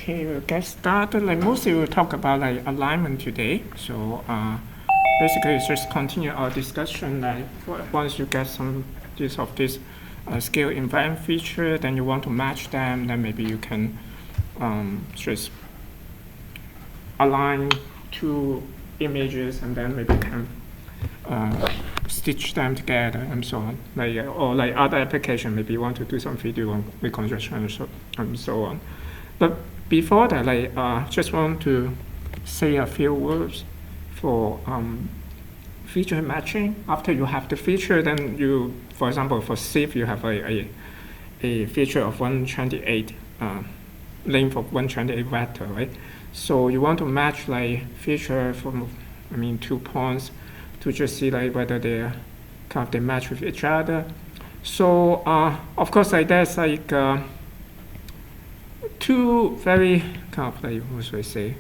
Okay, we'll get started. Like mostly we'll talk about like alignment today. So basically it's just continue our discussion. Like once you get some of this scale invariant feature, then you want to match them, then maybe you can just align two images and then maybe can stitch them together and so on. Like or like other application, maybe you want to do some video reconstruction and so on. But before that, I just want to say a few words for feature matching. After you have the feature, then you, for example, for SIF, you have a feature of 128, length of 128 vector, right? So you want to match like feature from, 2 points to just see like whether they match with each other. So of course, like there's like two very what should I say?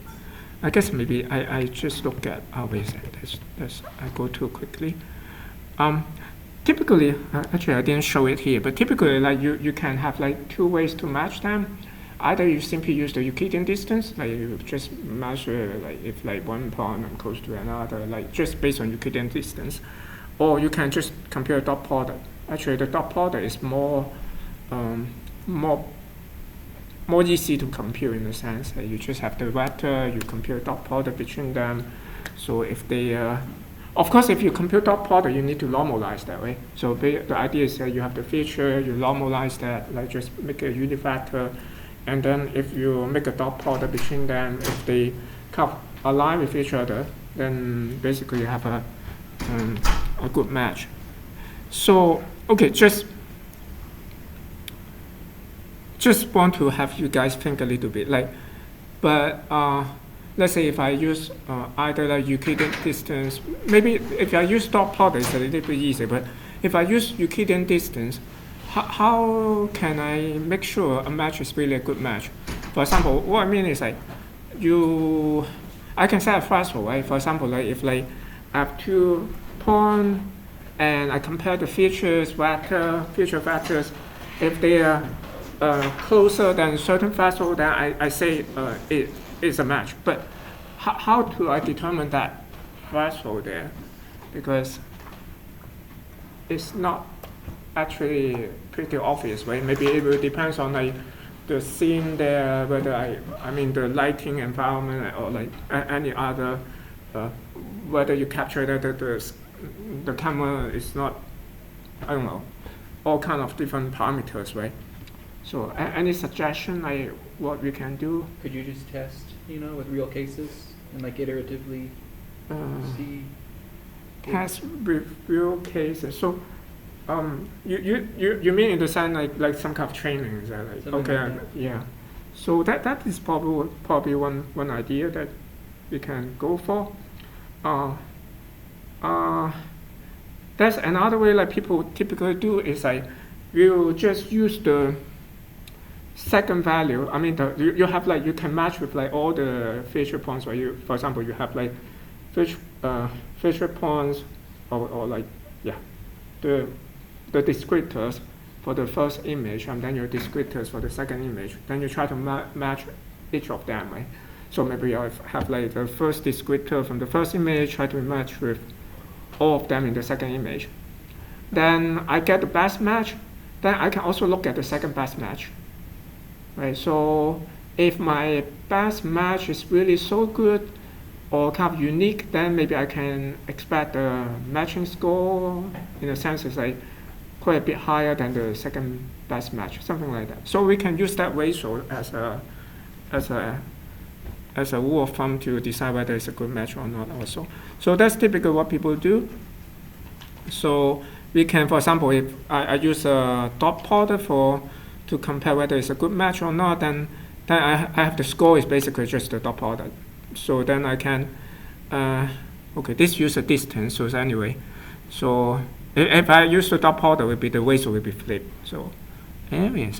I guess maybe I just look at wait a second, I go too quickly. Typically, actually I didn't show it here, but typically like you can have like two ways to match them. Either you simply use the Euclidean distance, like you just measure like if like one point and close to another, like just based on Euclidean distance, or you can just compare dot product. Actually, the dot product is more easy to compute in the sense that you just have the vector, you compute dot product between them. So if they, of course, if you compute dot product, you need to normalize that, right? So the idea is that you have the feature, you normalize that, like just make a unit vector, and then if you make a dot product between them, if they align with each other, then basically you have a good match. So okay, just want to have you guys think a little bit, like, but let's say if I use either like Euclidean distance, maybe if I use dot product, it's a little bit easier, but if I use Euclidean distance, how can I make sure a match is really a good match? For example, what I mean is like, I can set a threshold, right? For example, like if like I have 2 points and I compare the feature vectors, if they are closer than a certain threshold, then I say it is a match. But how do I determine that threshold there? Because it's not actually pretty obvious, right? Maybe it will depends on like the scene there, whether the lighting environment or like any other, whether you capture that the camera is not, I don't know, all kind of different parameters, right? So any suggestion like what we can do? Could you just test, with real cases and like iteratively see? Test with real cases. So you mean in the sense like some kind of training? Is that like something okay? Like that. Yeah. So that is probably one idea that we can go for. That's another way like people typically do is like you just use the second value. You have like you can match with like all the feature points where you, for example, you have like feature points or like the descriptors for the first image and then your descriptors for the second image. Then you try to match each of them, right? So maybe I have like the first descriptor from the first image, try to match with all of them in the second image. Then I get the best match. Then I can also look at the second best match. Right, so if my best match is really so good or kind of unique, then maybe I can expect the matching score in a sense is like quite a bit higher than the second best match, something like that. So we can use that ratio as a rule of thumb to decide whether it's a good match or not also. So that's typically what people do. So we can, for example, if I use a dot product to compare whether it's a good match or not, then I have the score is basically just the dot product. So then I can, okay, this use a distance, so anyway. So if I use the dot product, the ratio will be flipped. So anyway,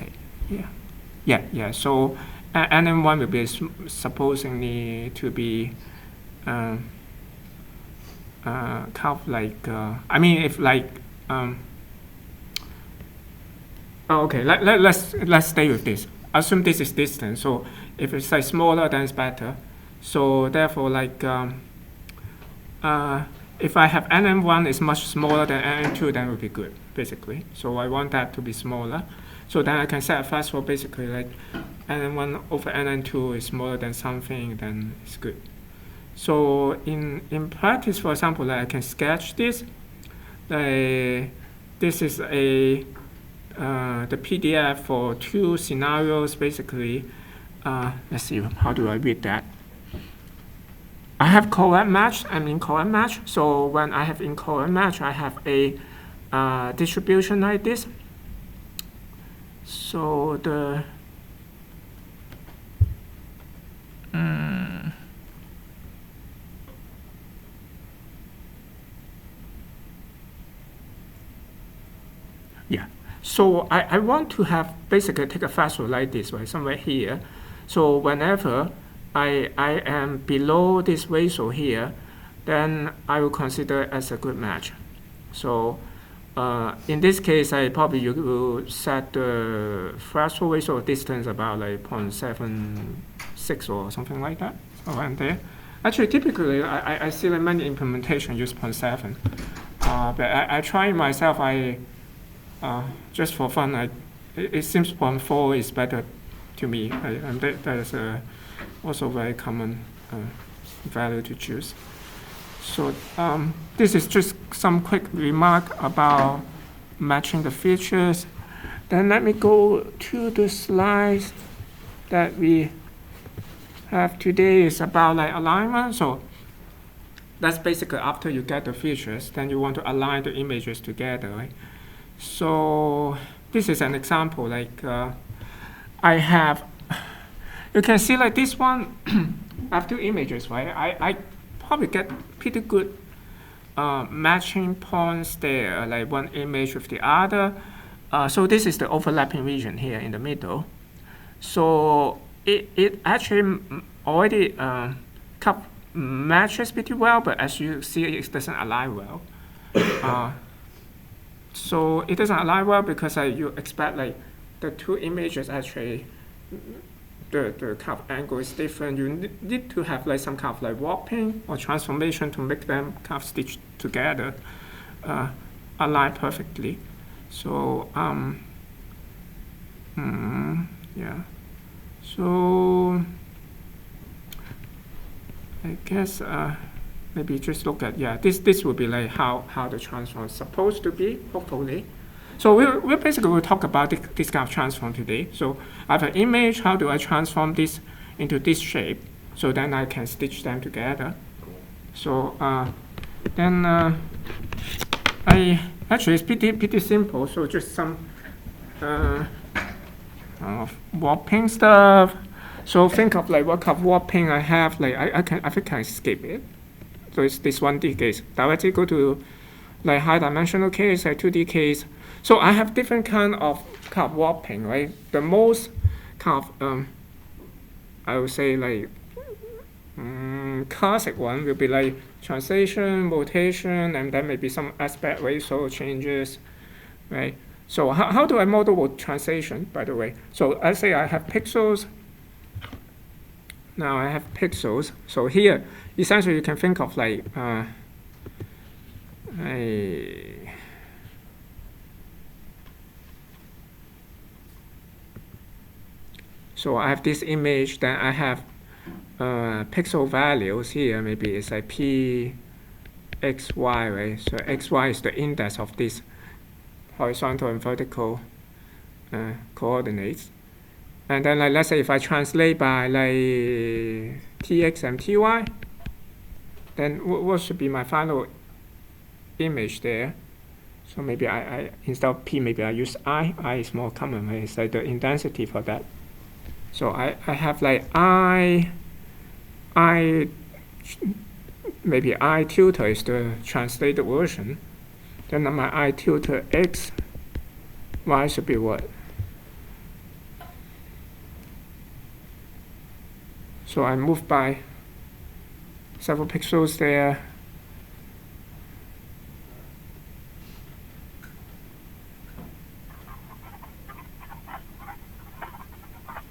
yeah. So and then one will be supposedly to be kind of like, if like, okay, let's stay with this. Assume this is distance. So If it's like smaller, then it's better. So therefore, like if I have nm1 is much smaller than nm2, then it would be good, basically. So I want that to be smaller. So then I can set a threshold basically like nm1 over nm2 is smaller than something, then it's good. So in practice, for example, like I can sketch this. This is the PDF for 2 scenarios, basically. Let's see, how do I read that? I have correct match and incorrect match. So when I have incorrect match, I have a distribution like this. So the yeah. So I want to have basically take a threshold like this, right, somewhere here. So whenever I am below this ratio here, then I will consider it as a good match. So in this case, I probably you will set the threshold ratio distance about like 0.76 or something like that, around there. Actually, typically, I see like many implementations use 0.7, but I try myself. Just for fun, it seems 0.4 is better to me, and that is also very common value to choose. So this is just some quick remark about matching the features. Then let me go to the slides that we have today. Is about like alignment. So that's basically after you get the features, then you want to align the images together, right? So this is an example. Like I have, you can see like this one. I have 2 images, right? I probably get pretty good matching points there, like one image with the other. So this is the overlapping region here in the middle. So it actually already matches pretty well, but as you see, it doesn't align well. So it doesn't align well because you expect like the 2 images actually the kind of angle is different. You need to have like some kind of like warping or transformation to make them kind of stitch together, align perfectly. So yeah. So I guess maybe just look at this will be like how the transform is supposed to be, hopefully. So we'll basically talk about this kind of transform today. So I have an image. How do I transform this into this shape? So then I can stitch them together. So then I actually it's pretty simple. So just some warping stuff. So think of like what kind of warping I have. Like I think I can skip it. So it's this 1D case. Directly go to like high dimensional case, like 2D case. So I have different kind of warping, right? The most kind of I would say like classic one will be like translation, rotation, and then maybe some aspect ratio changes, right? So how do I model with translation, by the way? So let's say I have pixels. Now I have pixels. So here, essentially you can think of like so I have this image, then I have pixel values here. Maybe it's like p, x, y, right? So x, y is the index of this horizontal and vertical coordinates. And then like let's say if I translate by like tx and ty, then what should be my final image there? So maybe I instead of p, maybe I use I. I is more common, right? It's like the intensity for that. So I have like I maybe I tilde is the translated version. Then my I tilde x, y should be what? So I move by several pixels there.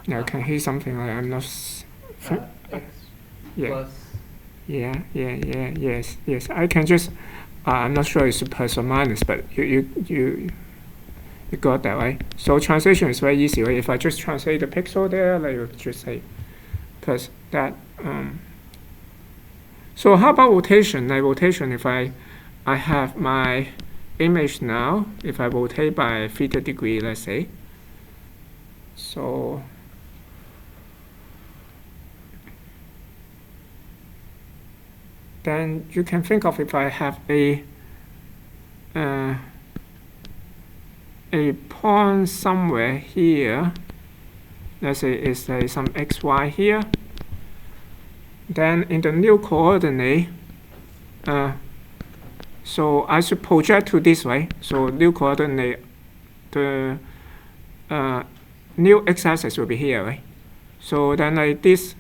Now, can he something like I'm not. X Yeah. plus. Yes. I can just. I'm not sure it's plus or minus, but you got that, right? So translation is very easy, right? If I just translate the pixel there, like you just say plus that. So how about rotation? Like rotation, if I have my image now, if I rotate by theta degree, let's say. So then you can think of if I have a point somewhere here, let's say it's some xy here, then in the new coordinate, so I should project to this way. So new coordinate, the new x-axis will be here, right? So then like this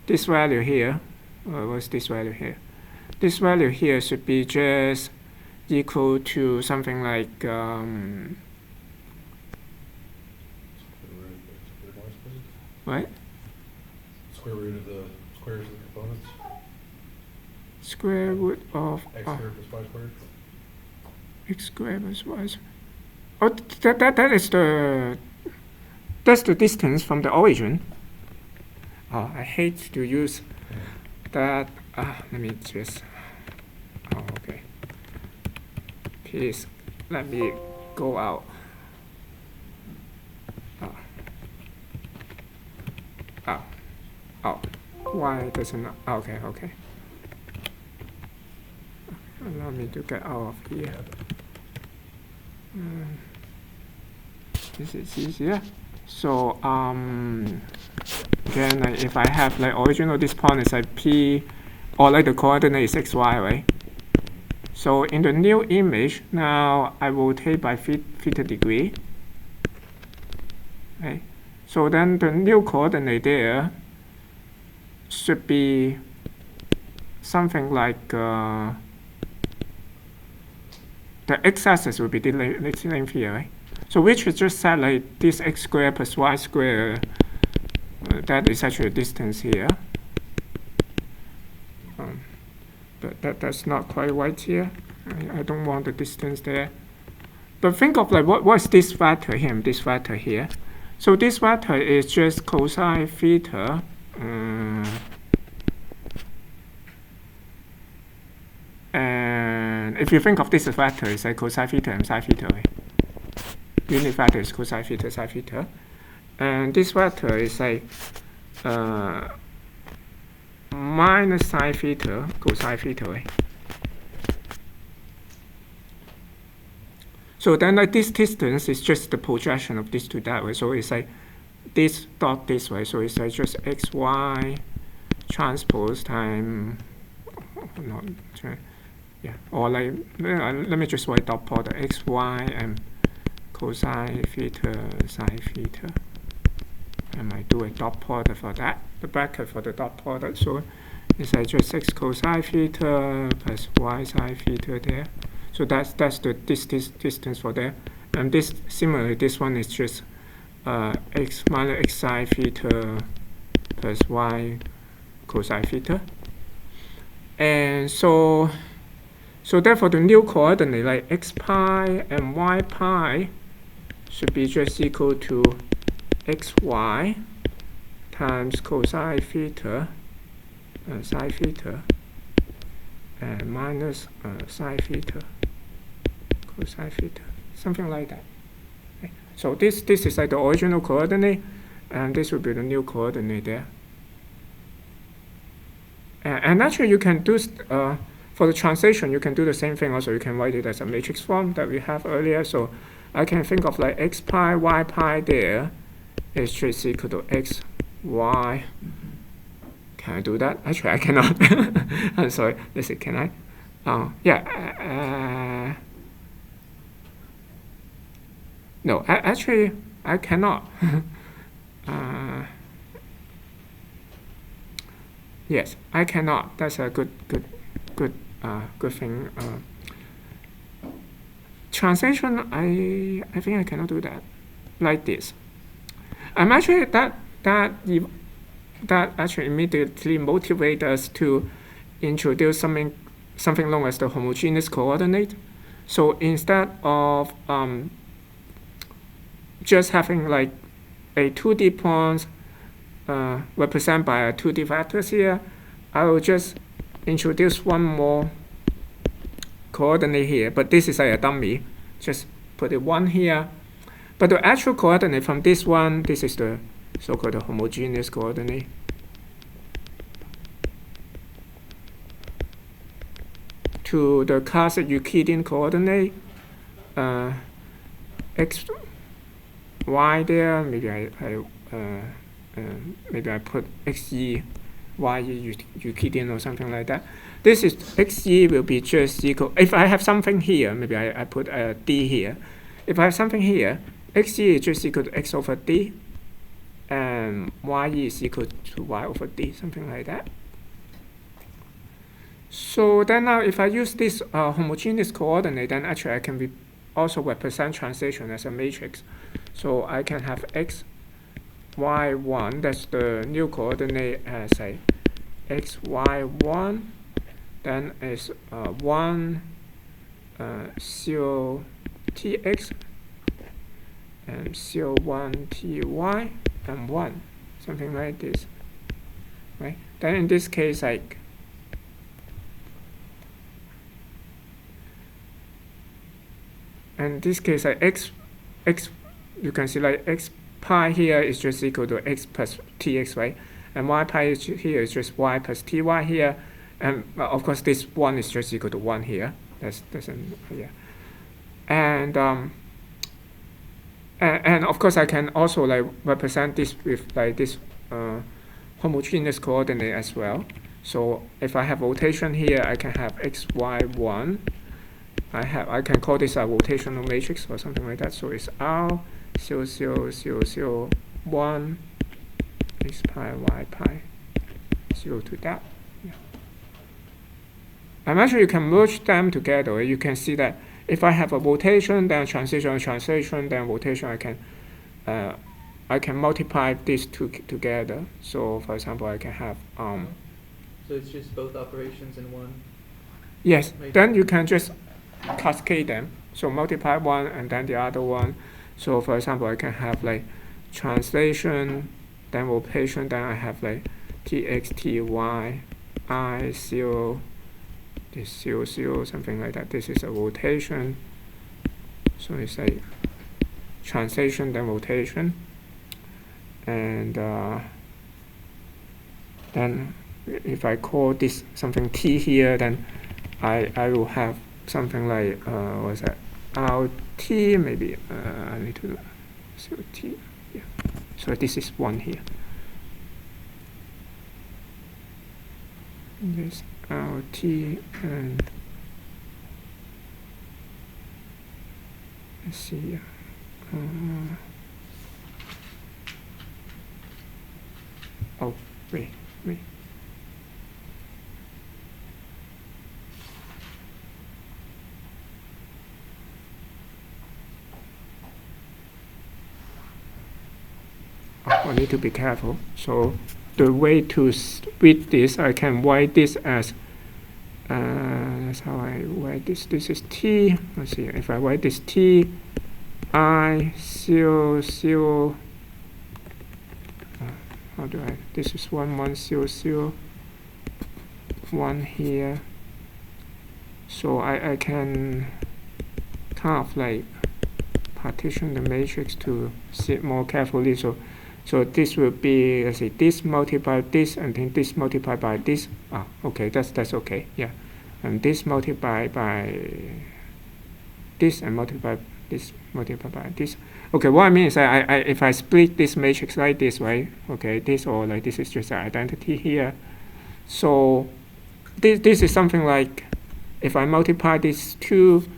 value here, what's this value here? This value here should be just equal to something like what? Square root of the squares of the components. Square root of X squared plus y squared. X squared plus y. Oh, that's the distance from the origin. Oh, I hate to use that. Let me just. Oh, okay. Please let me go out. Oh, why doesn't? Okay. Allow me to get out of here. This is easier. So then if I have like original this point is like p, or like the coordinate is xy, right? So in the new image, now I rotate by theta degree. Right? So then the new coordinate there should be something like the x-axis will be the length here, right? So which is just set like this x squared plus y squared. That is actually a distance here. But that's not quite right here. I don't want the distance there. But think of like what's this vector here? This vector here. So this vector is just cosine theta. And if you think of this as vector, it's like cosine theta and sine theta. Right? Unit vector is cosine theta, sine theta. And this vector is like minus sine theta, cosine theta. Right? So then like this distance is just the projection of this to that way. So it's like this dot this way. So it's like just xy transpose time, or like let me just write dot product xy and cosine theta sine theta. I might do a dot product for that, the bracket for the dot product. So it's like just x cosine theta plus y sine theta there. So that's the distance for there. And this similarly, this one is just x minus x sine theta plus y cosine theta. And so therefore the new coordinate like x pi and y pi should be just equal to xy times cosine theta sine theta and minus sine theta cosine theta, something like that. Okay. So this is like the original coordinate, and this will be the new coordinate there. And actually you can do for the translation, you can do the same thing also. You can write it as a matrix form that we have earlier. So I can think of like x pi, y pi there is just equal to x, y. Can I do that? Actually, I cannot. I'm sorry. Let's see, can I? Yeah. No, actually, I cannot. Yes, I cannot. That's a good thing. Translation, I think I cannot do that like this. I'm actually that actually immediately motivates us to introduce something known as the homogeneous coordinate. So instead of just having like a 2D point represented by a 2D vectors here, I will just introduce one more coordinate here, but this is like a dummy. Just put it 1 here. But the actual coordinate from this one, this is the so-called homogeneous coordinate. To the classic Euclidean coordinate, x, y there. Maybe I put xe, y Euclidean or something like that. This is xe will be just equal. If I have something here, maybe I put a d here. If I have something here, xe is just equal to x over d, and y is equal to y over d, something like that. So then now if I use this homogeneous coordinate, then actually I can also represent translation as a matrix. So I can have x, y1, that's the new coordinate, as a x, y1, then is 1, 0, tx, and 0, 1, ty, and 1, something like this, right? Then in this case, like, in this case, like x, you can see like x pi here is just equal to x plus tx, right? And y pi here is just y plus ty here, and of course this 1 is just equal to 1 here. That's yeah. And of course I can also like represent this with like this homogeneous coordinate as well. So if I have rotation here, I can have x, y, 1. I can call this a rotational matrix or something like that. So it's R 0, 0, 0, 0, 1, x pi, y pi, 0 to that. Yeah. And actually you can merge them together. You can see that if I have a rotation, then translation, then rotation, I can multiply these two together. So for example, I can have So it's just both operations in one? Yes, then you can just cascade them. So multiply one and then the other one. So for example, I can have like translation, then rotation, then I have like tx, ty, I, 0, this 0, 0, something like that. This is a rotation. So it's like translation, then rotation. And then if I call this something t here, then I will have something like what's that? Rt, maybe I need to do t. Yeah. So this is 1 here. This Rt and let's see here. Oh, wait. I need to be careful. So the way to read this, I can write this as that's how I write this. This is t. Let's see. If I write this t, I 0, 0. How do I? This is 1, 1, 0, 0. 1 here. So I can kind of like partition the matrix to see it more carefully. So this will be, let's see, this multiplied this, and then this multiplied by this. Okay, that's okay, yeah. And this multiplied by this, and multiplied by this. Okay, what I mean is that if I split this matrix like this, right? Okay, this or like this is just an identity here. So this is something like, if I multiply these two,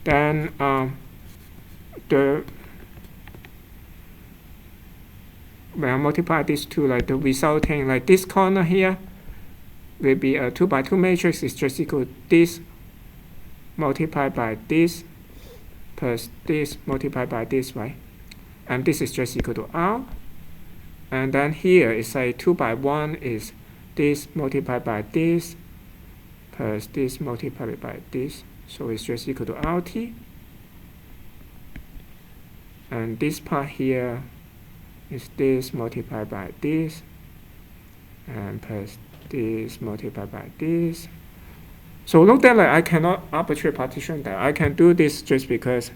then when I multiply these two, like the resulting, like this corner here will be a 2 by 2 matrix. Is just equal to this multiplied by this plus this multiplied by this, right? And this is just equal to R. And then here is like 2 by 1 is this multiplied by this plus this multiplied by this. So it's just equal to RT. And this part here is this multiplied by this and plus this multiplied by this. So look that like I cannot arbitrarily partition that. I can do this just because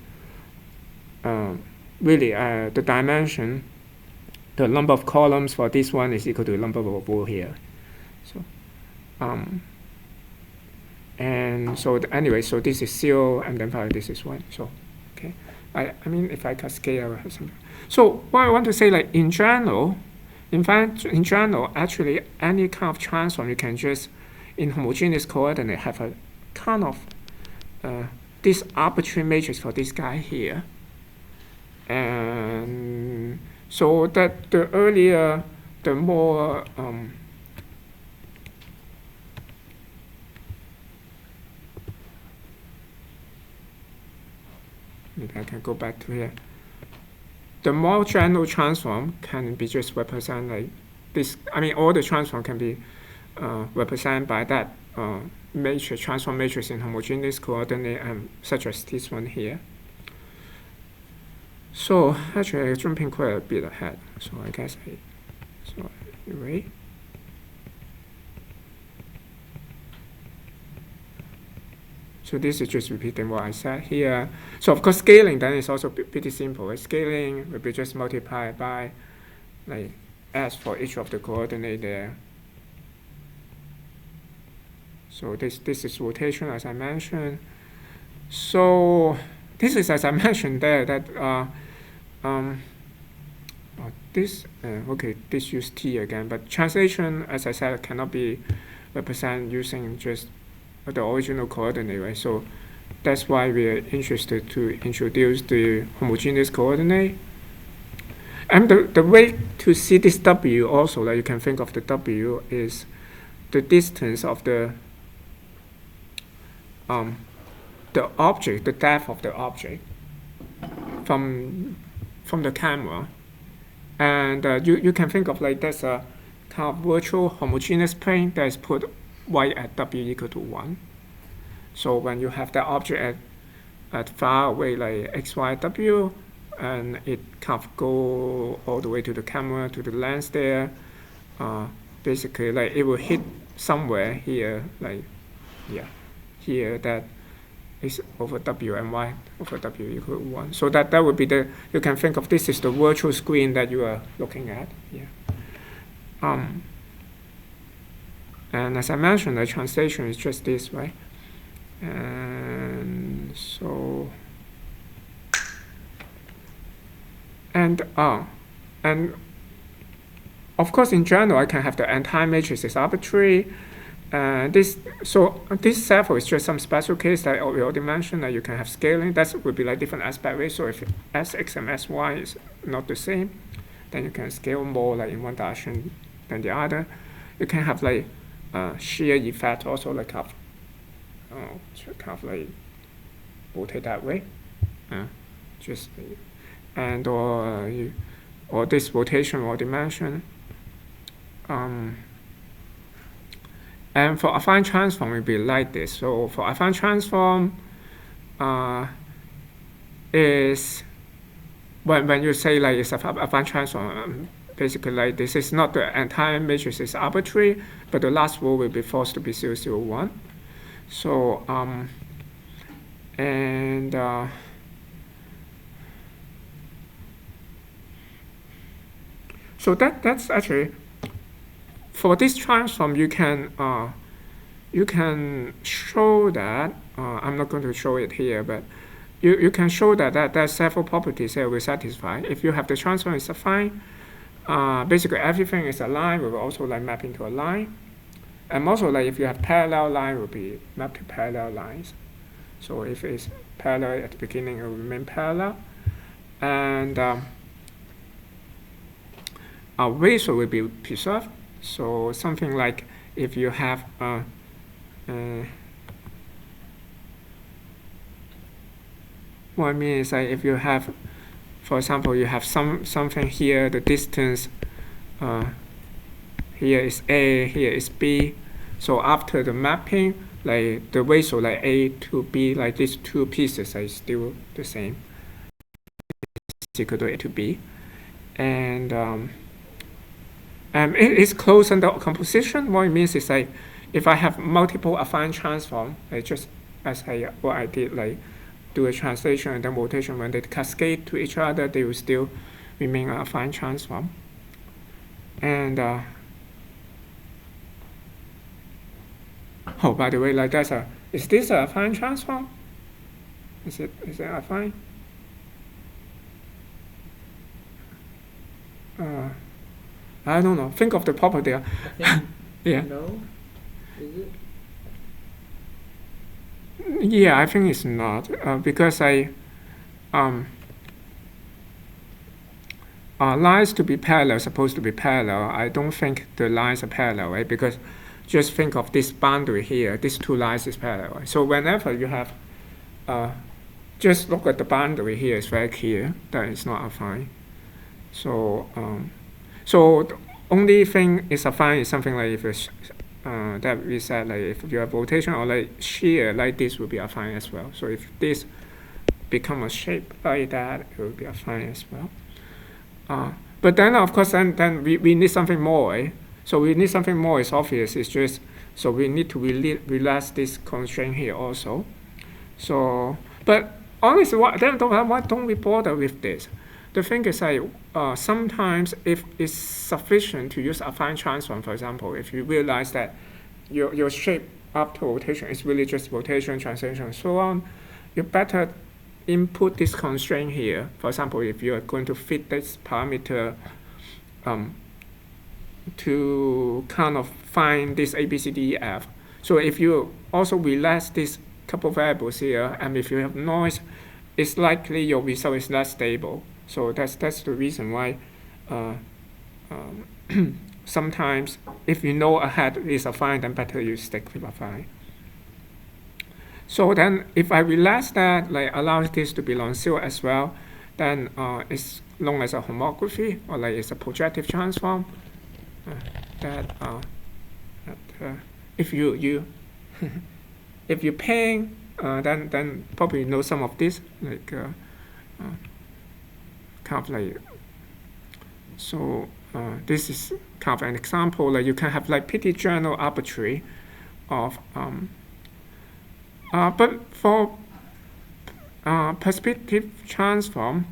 really the dimension, the number of columns for this one is equal to the number of rows here. So and so anyway, so this is 0 and then finally this is 1. So okay, I mean if I can scale or something. So what I want to say, like in general, in fact, in general, actually any kind of transform you can just in homogeneous coordinate have a kind of this arbitrary matrix for this guy here. And so that the earlier, the more maybe I can go back to here. The more general transform can be just represented like this. I mean, all the transform can be represented by that matrix, transform matrix in homogeneous coordinate, such as this one here. So actually, I'm jumping quite a bit ahead. So I guess so anyway. So this is just repeating what I said here. So of course, scaling then is also pretty simple. Right? Scaling will be just multiplied by like s for each of the coordinate there. So this is rotation, as I mentioned. So this is, as I mentioned there, that this use t again, but translation, as I said, cannot be represented using just the original coordinate, right? So that's why we are interested to introduce the homogeneous coordinate. And the way to see this w also, like you can think of the w is the distance of the object, the depth of the object from the camera. And you can think of like there's a kind of virtual homogeneous plane that is put y at w equal to 1. So when you have that object at far away like x, y, w, and it kind of go all the way to the camera, to the lens there, basically like it will hit somewhere here, like here that is over w and y over w equal to 1. So that would be you can think of this is the virtual screen that you are looking at here. And as I mentioned, the translation is just this, right? And so, and of course, in general, I can have the entire matrix is arbitrary. This therefore is just some special case that we already mentioned that you can have scaling. That would be like different aspect ratio. If sx and sy is not the same, then you can scale more like in one direction than the other. You can have like shear effect also, like kind of like rotate that way, just and or this rotation or dimension. And for affine transform, it will be like this. So for affine transform, is when you say like it's a affine transform, basically like this is not the entire matrix is arbitrary, but the last row will be forced to be 0, 0, 1. So so that's actually for this transform you can show that I'm not going to show it here, but you can show that there's several properties that will satisfy. If you have the transform is affine, basically everything is a line, we will also like map into a line. And also like if you have parallel line, it will be mapped to parallel lines. So if it's parallel at the beginning, it will remain parallel. And our ratio will be preserved. So something like if you have what I mean is like if you have, for example, you have something here, the distance here is A, here is B. So after the mapping, like the ratio like A to B, like these two pieces are still the same. It's equal to A to B. And it is closed under composition. What it means is like if I have multiple affine transform, like just as what I did, like do a translation and then rotation, when they cascade to each other, they will still remain an affine transform. And oh, by the way, like is this a affine transform? Is it affine? I don't know. Think of the property. I think yeah. no. Is it? Yeah, I think it's not because lines to be parallel supposed to be parallel. I don't think the lines are parallel, right? Because just think of this boundary here. These two lines is parallel. Right? So whenever you have, just look at the boundary here. It's very clear that it's not affine. So so the only thing is affine is something like if it's that we said like if you have rotation or like shear like this will be affine as well. So if this become a shape like that, it will be affine as well. But then of course then we need something more. Eh? So we need something more. It's obvious. It's just so we need to relax this constraint here also. So but honestly, why don't we bother with this? The thing is like sometimes if it's sufficient to use affine transform, for example, if you realize that your shape up to rotation is really just rotation, translation, and so on, you better input this constraint here. For example, if you are going to fit this parameter to kind of find this A, B, C, D, E, F. So if you also relax these couple variables here, and if you have noise, it's likely your result is less stable. So that's the reason why sometimes if you know ahead is affine, then better you stick with affine. So then if I relax that, like allow this to be non-zero as well, then it's known as a homography, or like it's a projective transform. If you if you paying, then probably you know some of this, like kind of like, so this is kind of an example. Like you can have like pretty general arbitrary of but for perspective transform,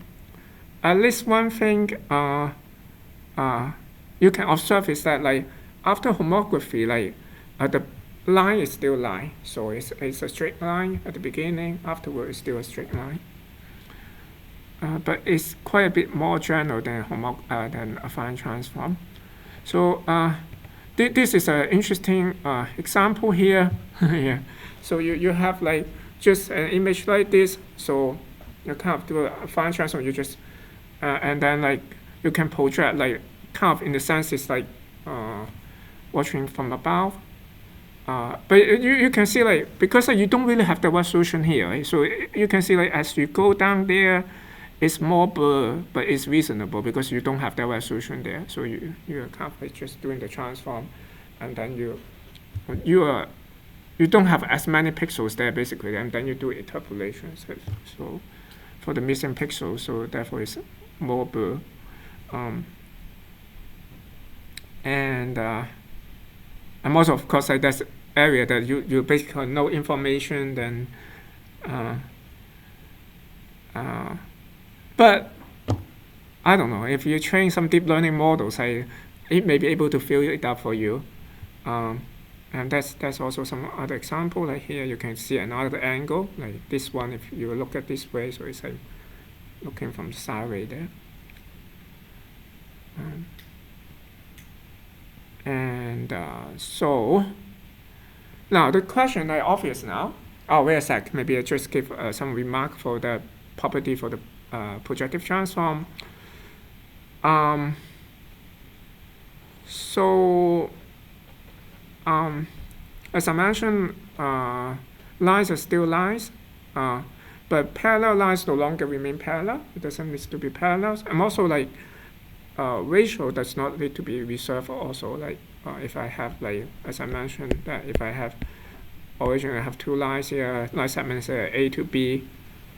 at least one thing you can observe is that like after homography, like the line is still line, so it's a straight line at the beginning. Afterward, it's still a straight line. But it's quite a bit more general than affine transform. So this is an interesting example here. Yeah. So you have like just an image like this. So you kind of do a affine transform. You just and then like you can project like kind of in the sense it's like watching from above. But you can see like because you don't really have the resolution here, right? So you can see like as you go down there, it's more blur, but it's reasonable because you don't have the resolution there. So you're kind of like just doing the transform, and then you don't have as many pixels there basically, and then you do interpolation. So for the missing pixels, so therefore it's more blur. And also of course like that's area that you basically no information then. But I don't know, if you train some deep learning models, it may be able to fill it up for you. And that's also some other example. Like here you can see another angle, like this one, if you look at this way, so it's like looking from the side there. So now the question is obvious now. Oh, wait a sec, maybe I just give some remark for the property for the projective transform. As I mentioned, lines are still lines, but parallel lines no longer remain parallel. It doesn't need to be parallel. I'm also like ratio does not need to be reserved also. Like if I have, like as I mentioned, that if I have originally I have two lines here, line segments A to B.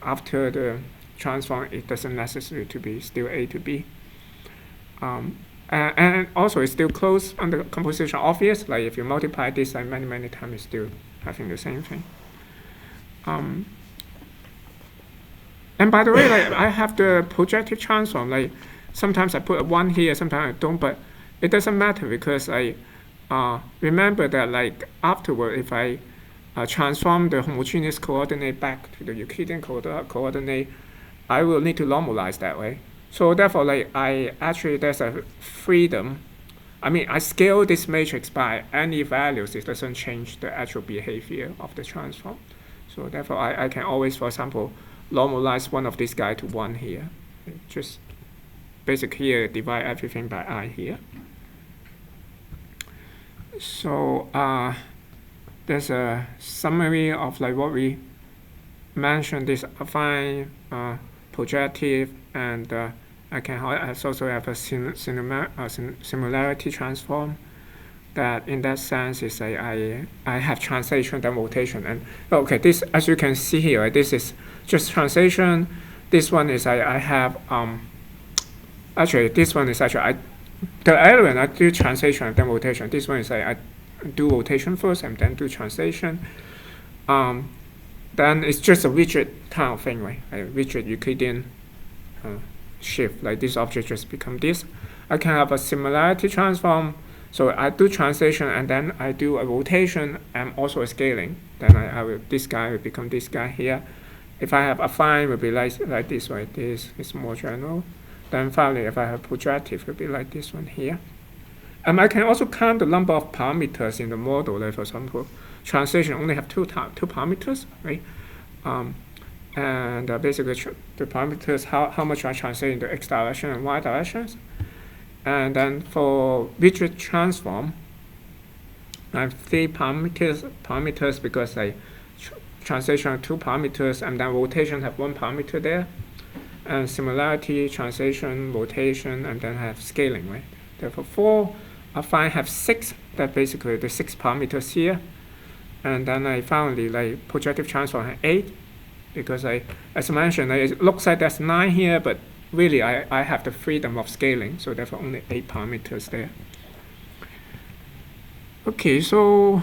After the transform, it doesn't necessarily to be still A to B. And also it's still close under composition obvious. Like if you multiply this like many times, it's still having the same thing. And by the way, like I have the projective transform. Like sometimes I put a 1 here, sometimes I don't, but it doesn't matter because I remember that like afterward, if I transform the homogeneous coordinate back to the Euclidean coordinate, I will need to normalize that way. So therefore, like there's a freedom. I mean, I scale this matrix by any values. It doesn't change the actual behavior of the transform. So therefore, I can always, for example, normalize one of this guy to 1 here. Just basically here, divide everything by I here. So there's a summary of like what we mentioned, this affine, projective, and I can also have a similarity transform. That in that sense is I have translation then rotation. And okay, this, as you can see here, this is just translation. This one is I have actually this one is actually the element I do translation and then rotation. This one is I do rotation first and then do translation. Then it's just a rigid kind of thing, right? A rigid Euclidean shift. Like this object just become this. I can have a similarity transform. So I do translation and then I do a rotation and also a scaling. Then I will, this guy will become this guy here. If I have affine, it will be like this way. This is more general. Then finally, if I have projective, it will be like this one here. And I can also count the number of parameters in the model. Like for example, translation only have two parameters, right? And basically the parameters, how much I translate in the x direction and y directions. And then for rigid transform, I have 3 parameters because I translation have 2 parameters, and then rotation have 1 parameter there, and similarity, translation, rotation, and then I have scaling, right? Therefore, 4 affine have 6. That basically the 6 parameters here, and then I finally like projective transform have 8, because as I mentioned, it looks like there's 9 here, but really, I have the freedom of scaling, so therefore only 8 parameters there. Okay, so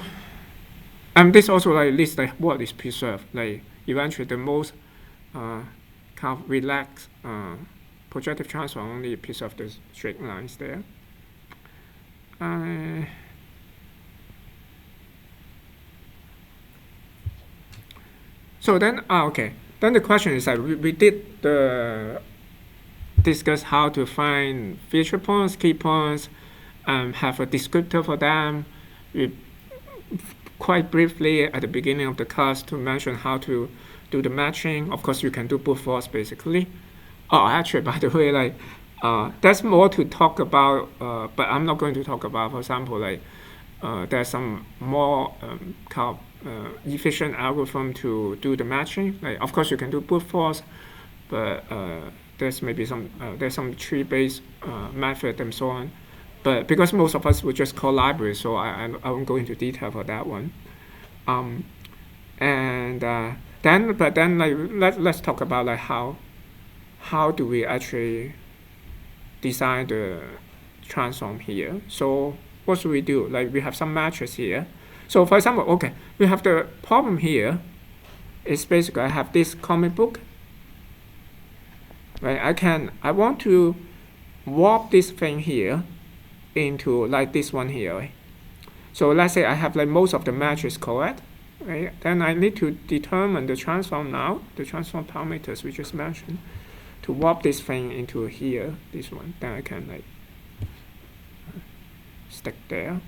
this also like lists like what is preserved. Like eventually, the most kind of relaxed projective transform only preserve the straight lines there. So then, okay. Then the question is that we did discuss how to find feature points, key points, have a descriptor for them. We quite briefly at the beginning of the class to mention how to do the matching. Of course, you can do brute force basically. Oh, actually, by the way, like there's more to talk about, but I'm not going to talk about. For example, like there's some more kind of efficient algorithm to do the matching. Like, of course, you can do brute force, but there's maybe there's some tree-based method and so on. But because most of us would just call libraries, so I won't go into detail for that one. Then like let's talk about like how do we actually design the transform here. So what should we do? Like we have some matches here. So for example, okay, we have the problem here. Is basically I have this comic book. Right, I want to warp this thing here into like this one here. Right? So let's say I have like most of the matches correct. Right? Then I need to determine the transform now, the transform parameters we just mentioned, to warp this thing into here, this one. Then I can like stick there.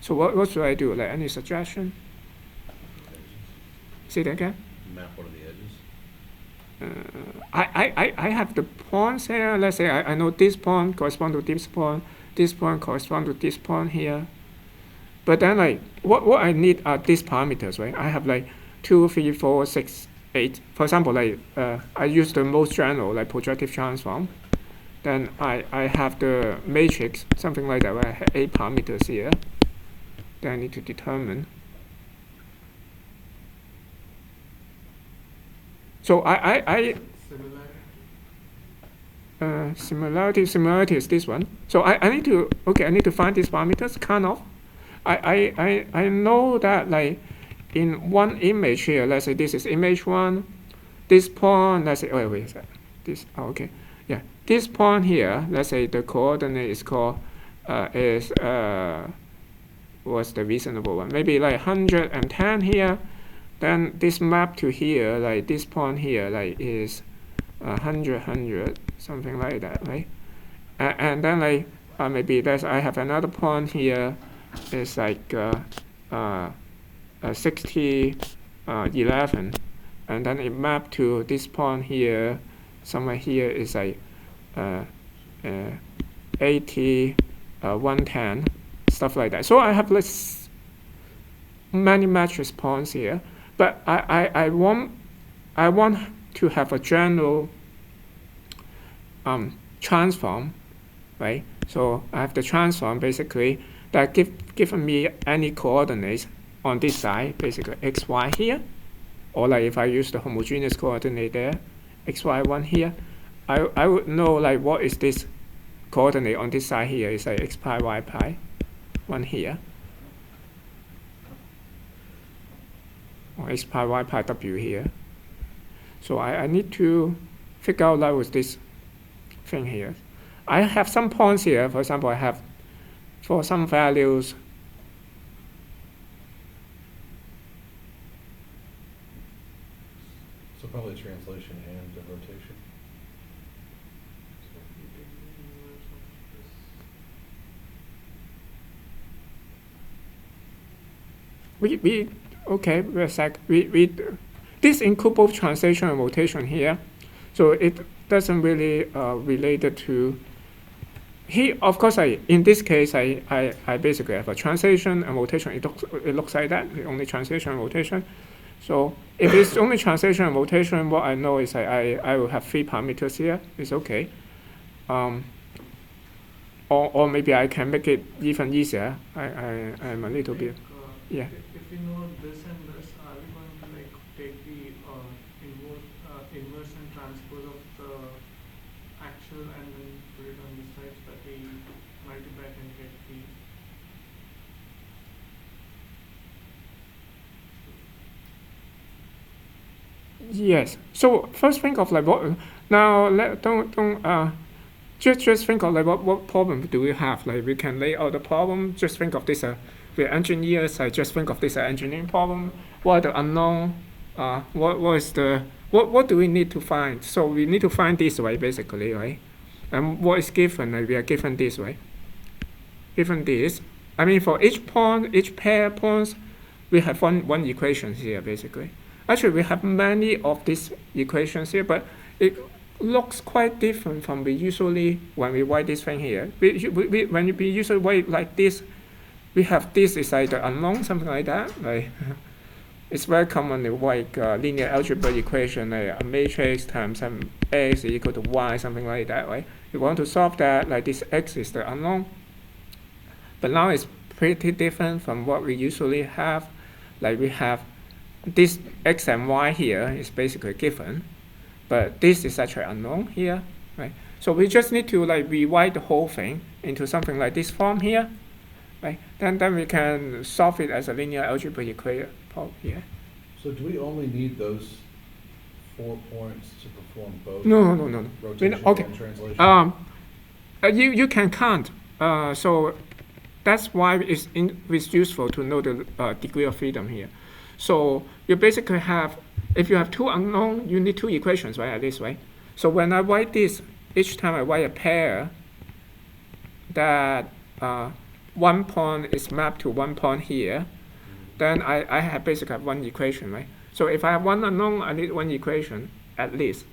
So what should I do? Like any suggestion? Say that again? Map one of the edges. I have the points here. Let's say I know this point corresponds to this point corresponds to this point here. But then like what I need are these parameters, right? I have like 2, 3, 4, 6, 8. For example, like I use the most general like projective transform. Then I have the matrix, something like that, where I have 8 parameters here. Then I need to determine. So similarity is this one. So I need to find these parameters, kind of. I know that like in one image here, let's say this is image 1, this point, let's say, wait a second, this, okay, yeah, this point here, let's say the coordinate is called, what's the reasonable one? Maybe like 110 here, then this map to here, like this point here, like is 100, something like that, right? And then like maybe I have another point here, is like 60, 11, and then it mapped to this point here, somewhere here is like 80, 110, stuff like that. So I have less many matrix points here, but I want to have a general transform, right? So I have the transform basically that given me any coordinates on this side, basically x, y here, or like if I use the homogeneous coordinate there, x, y, 1 here, I would know like what is this coordinate on this side here is like x pi, y pi, 1 here, or x pi, y pi, w here. So I need to figure out like with this thing here. I have some points here, for example, I have for some values So probably translation and the rotation. okay, wait a sec. This include both translation and rotation here, so it doesn't really relate to. Here, of course, in this case, I basically have a translation and rotation. It looks like that, only translation and rotation. So if it's only translation and rotation, what I know is I will have 3 parameters here. It's okay. Or maybe I can make it even easier. I'm a little bit, yeah. If we know this and this, are we going to like take the inverse and transpose of the actual and then put it on the sides that we multiply and get the. Yes. So first think of like what. Now just think of like what problem do we have? Like we can lay out the problem. Just think of this. We're engineers. I just think of this engineering problem. What are the unknown? What do we need to find? So we need to find this way basically, right? And what is given? Like we are given this way. Given this, I mean for each point, each pair of points, we have one equation here basically. Actually, we have many of these equations here, but it looks quite different from we usually when we write this thing here. When we usually write like this, we have this is like the unknown, something like that. Like it's very common to write linear algebra equation, like a matrix times some x is equal to y, something like that, right? We want to solve that, like this x is the unknown. But now it's pretty different from what we usually have. Like we have this x and y here is basically given, but this is actually unknown here, right? So we just need to like rewrite the whole thing into something like this form here, right? Then we can solve it as a linear algebra equation here. So do we only need those 4 points to perform both? No. Rotation Okay. and translation? You can count. So that's why it's useful to know the degree of freedom here. So you basically have, if you have 2 unknown, you need 2 equations, right, at least, right? So when I write this, each time I write a pair that 1 point is mapped to 1 point here, then I have basically have 1 equation, right? So if I have 1 unknown, I need 1 equation, at least.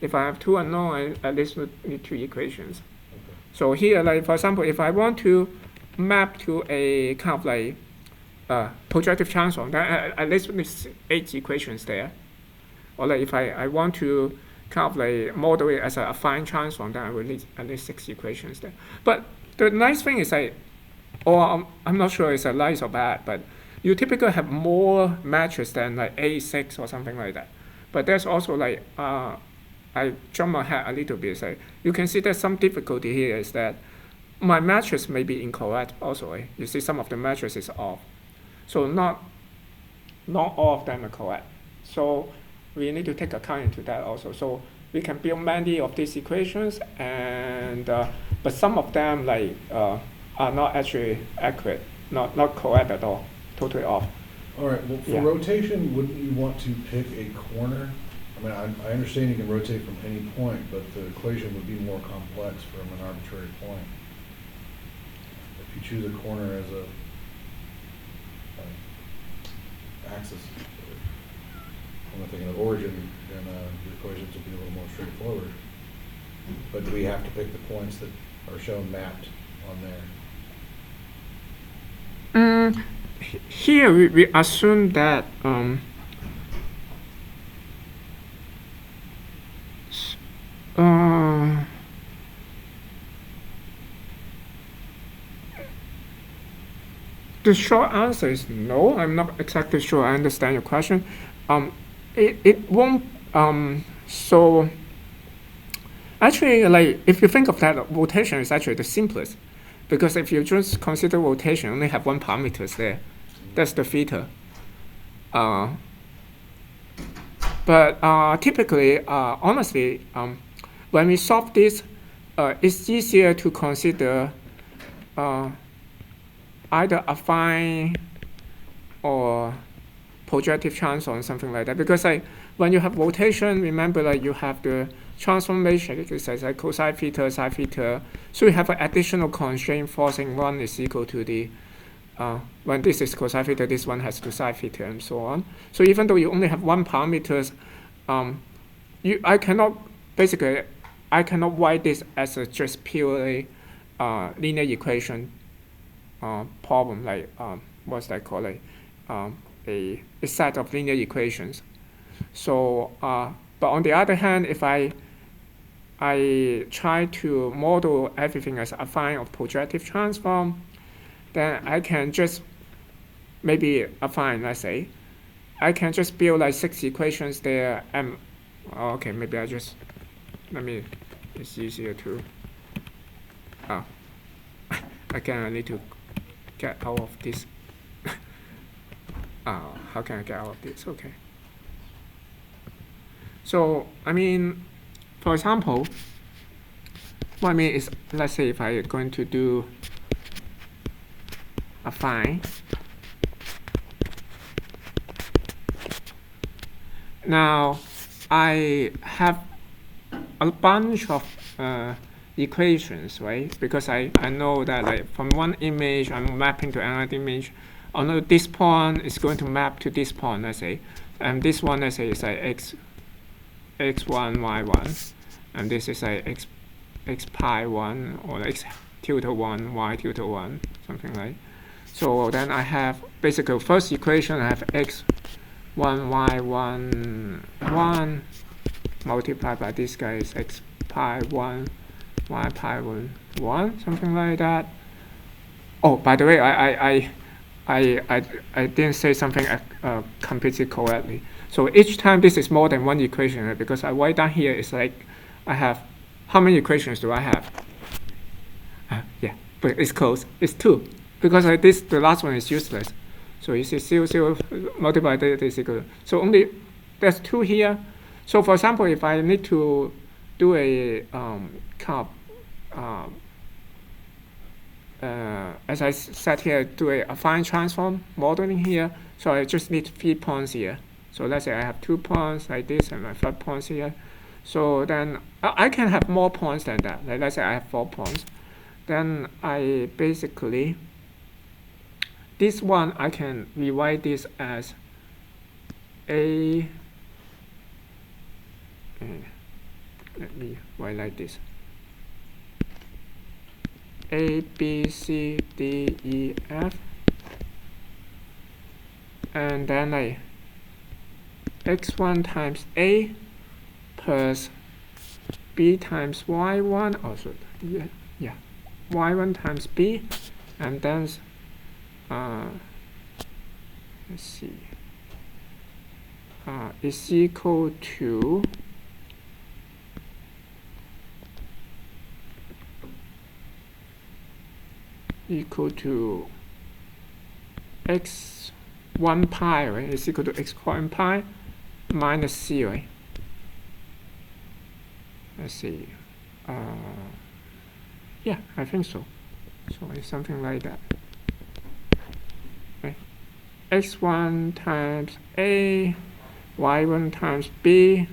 If I have 2 unknown, I at least need 2 equations. Okay. So here, like for example, if I want to map to a kind of like projective transform, then at least there's 8 equations there. Or like if I want to kind of like model it as a affine transform, then I will need at least 6 equations there. But the nice thing is or I'm not sure it's a nice or bad, but you typically have more matches than like A6 or something like that. But there's also like, I jump ahead a little bit, you can see there's some difficulty here is that my matches may be incorrect also. You see some of the matches is off. So not all of them are correct. So we need to take account into that also. So we can build many of these equations, and but some of them like are not actually accurate, not correct at all, totally off. All right, well, for Yeah. rotation, wouldn't you want to pick a corner? I mean, I understand you can rotate from any point, but the equation would be more complex from an arbitrary point. If you choose a corner as a axis, I'm thinking of origin, then the equations would be a little more straightforward. But do we have to pick the points that are shown mapped on there? Here we assume that the short answer is no. I'm not exactly sure I understand your question. It won't. So actually, like if you think of that, rotation is actually the simplest, because if you just consider rotation, only have one parameter there. That's the theta. But typically, honestly, when we solve this, it's easier to consider either affine or projective transform, something like that. Because when you have rotation, remember you have the transformation, it's like cosine theta, sine theta. So you have an additional constraint forcing one is equal to the, when this is cosine theta, this one has to sine theta, and so on. So even though you only have one parameters, I cannot write this as a just purely linear equation problem, like what's that called, like a set of linear equations. So, but on the other hand, if I try to model everything as affine of projective transform, then I can just maybe affine, let's say, I can just build like 6 equations there, and okay, maybe it's easier to, again, I need to get out of this. How can I get out of this? Okay. So, I mean, for example, what I mean is, let's say if I'm going to do affine. Now, I have a bunch of equations, right? Because I know that like from one image, I'm mapping to another image. I know this point is going to map to this point, let's say. And this one, let's say, is like x1, y1. And this is like x pi 1, or x tilde 1, y tilde 1, something like. So then I have basically first equation, I have x1, y1, 1 multiplied by this guy is x pi 1, y pi 1, 1, something like that. Oh, by the way, I didn't say something completely correctly. So each time this is more than one equation, right? Because I write down here is like I have, how many equations do I have? Yeah, but it's close. It's 2. Because the last one is useless. So you see 0 multiplied by this equal. So only there's 2 here. So for example, if I need to do a kind of as I said here, do a affine transform modeling here. So I just need 3 points here. So let's say I have 2 points like this and my 5 points here. So then I can have more points than that. Like let's say I have 4 points. Then I basically, this one I can rewrite this as a, let me write like this. A, B, C, D, E, F, and then like x1 times A plus b times y1 also, yeah, y1 times b, and then let's see, is equal to x1 pi, right? Is equal to x1 pi minus c, right? Let's see. Yeah, I think so. So it's something like that. Right? x1 times a, y1 times b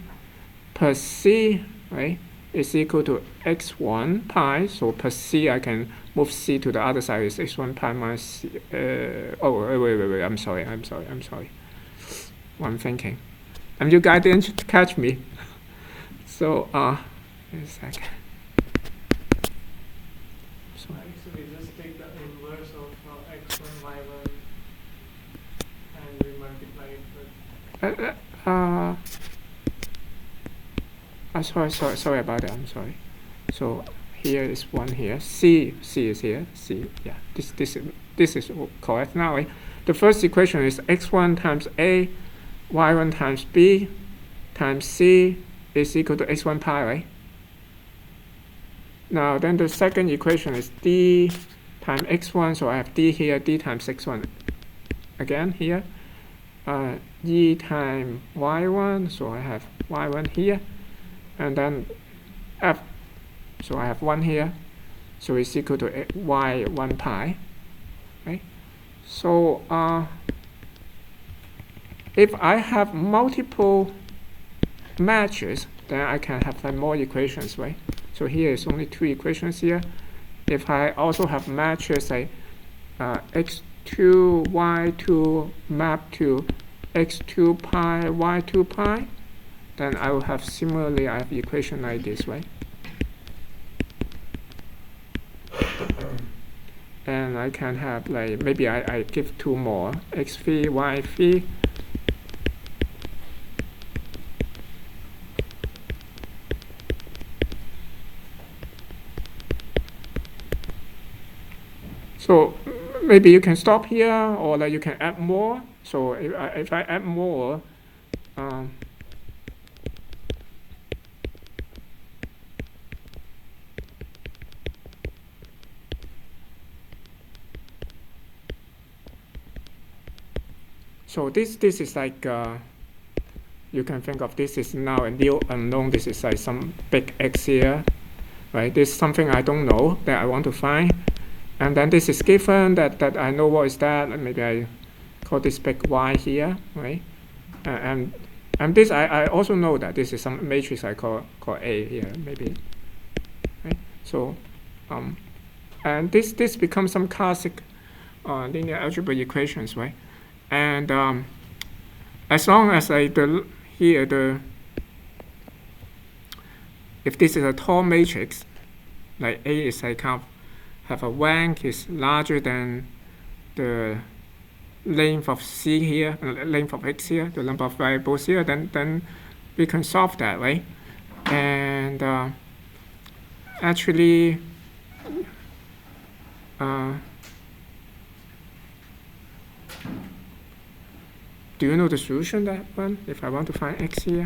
plus c, right, is equal to x1 pi. So plus c, I can move c to the other side. Is x1 pi minus c. Wait. I'm sorry. What I'm thinking. And you guys didn't catch me. So, wait a second. So we just take the inverse of x1, y1 and we multiply it with... Sorry about that. I'm sorry. So here is 1 here. C is here. C, yeah. This is correct now. Right? The first equation is x1 times a, y1 times b times c is equal to x1 pi, right? Now then the second equation is d times x1, so I have d here, d times x1 again here. E times y1, so I have y1 here, and then f, so I have 1 here, so it's equal to y1 pi, right? So if I have multiple matches, then I can have like more equations, right? So here is only 2 equations here. If I also have matches like x2, y2 map to x2 pi, y2 pi, then I will have similarly, I have equation like this, right? And I can have like, maybe I give 2 more, x3, y3. So maybe you can stop here, or like you can add more. So if I add more, so this is like you can think of this is now a new unknown. This is like some big X here, right? This is something I don't know that I want to find. And then this is given that I know what is that, and maybe I call this big Y here, right? And this I also know that this is some matrix I call A here, maybe, right? So, and this becomes some classic linear algebra equations, right? And as long as if this is a tall matrix, like A is like kind of have a rank is larger than the length of C here, length of X here, the number of variables here, then we can solve that, right? And actually, do you know the solution that one? If I want to find X here?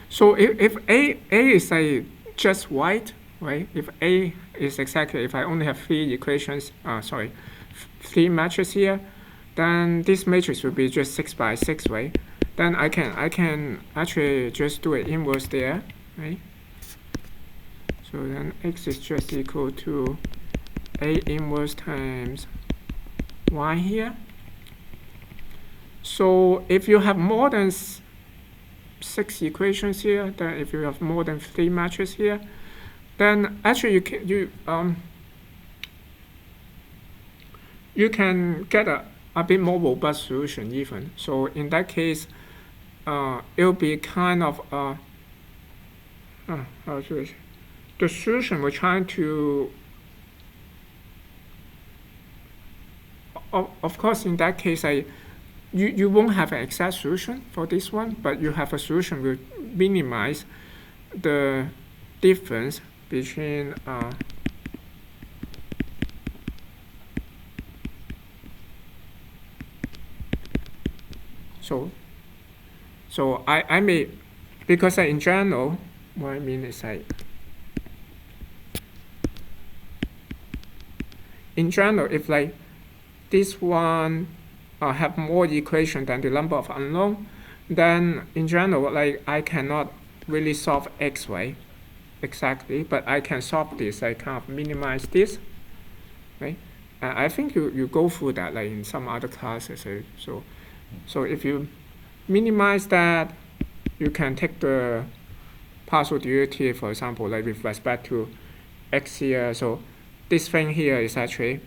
So if A is like just white, right? If A is exactly, if I only have 3 equations, 3 matches here, then this matrix will be just 6 by 6, right? Then I can actually just do an inverse there, right? So then X is just equal to A inverse times Y here. So if you have more than 6 equations here, then if you have more than 3 matches here, then actually you can get a bit more robust solution even. So in that case, it'll be kind of the solution we're trying to, of course, in that case, you won't have an exact solution for this one, but you have a solution will minimize the difference between so I may, because in general, what I mean is in general, if like this one have more equation than the number of unknown, then in general, like I cannot really solve x, right? Exactly, but I can solve this. I kind of minimize this, right? I think you go through that like in some other classes. So if you minimize that, you can take the partial derivative, for example, like with respect to x here. So this thing here is actually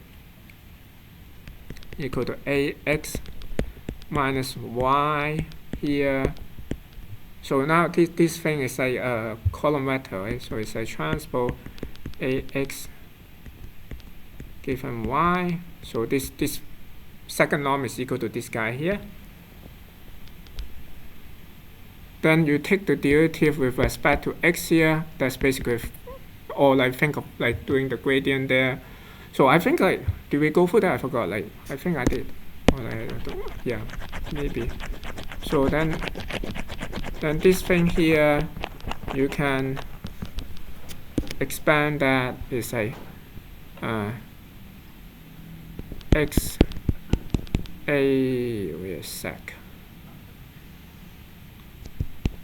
equal to ax minus y here. So now this thing is like a column vector, right? So it's a transpose ax given y. So this second norm is equal to this guy here. Then you take the derivative with respect to x here. That's basically, or like think of like doing the gradient there. So I think like, did we go through that? I forgot. Like I think I did. Or like, yeah, maybe. So then this thing here, you can expand that is a x a wait a sec.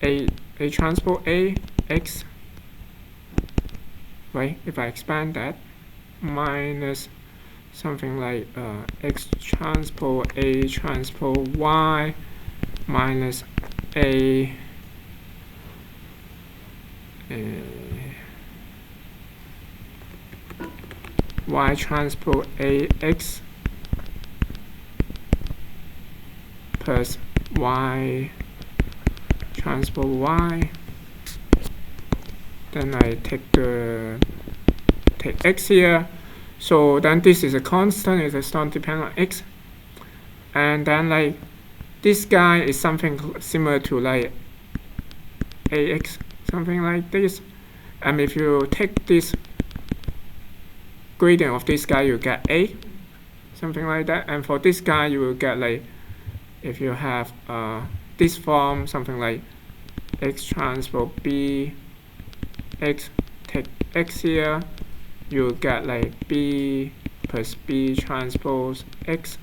A transpose a x, right? If I expand that, minus something like x transpose a transpose y minus a y transpose a x plus y transpose y. Then I take x here. So then this is a constant, it does not depend on x. And then like this guy is something similar to like ax, something like this. And if you take this gradient of this guy, you get a, something like that. And for this guy, you will get like, if you have this form, something like x transpose b x, take x here, you get like b plus b transpose x.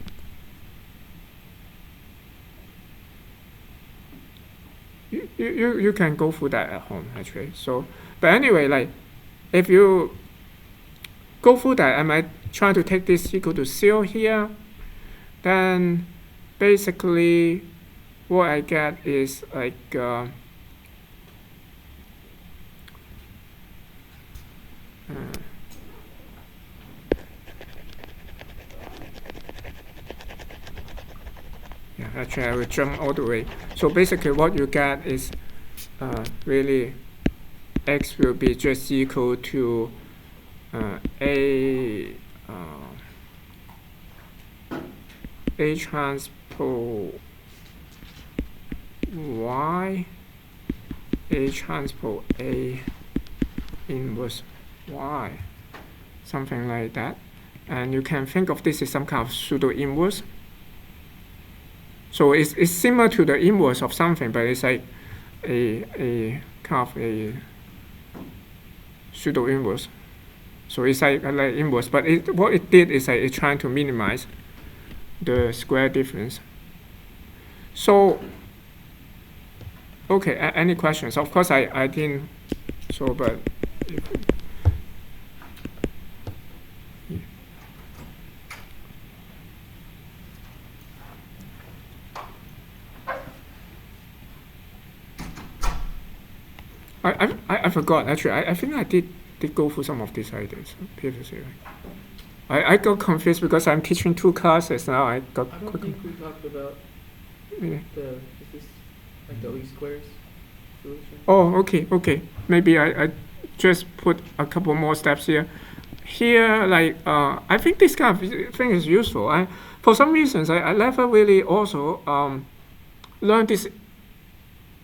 You can go through that at home actually. So, but anyway, like if you go through that, I might try to take this equal to 0 here, then basically what I get is like yeah, actually I will jump all the way. So basically what you get is really x will be just equal to a transpose y, a transpose a inverse y, something like that. And you can think of this as some kind of pseudo inverse. So it's similar to the inverse of something, but it's like a kind of a pseudo inverse. So it's like inverse, but what it did is like it's trying to minimize the square difference. So okay, any questions? Of course I didn't. So but. I forgot actually. I think I did go through some of these ideas previously. I got confused because I'm teaching 2 classes now. I don't think we talked about is this like the least squares solution. Oh, okay. Maybe I just put a couple more steps here. Here, like, I think this kind of thing is useful. For some reasons, I never really also learned this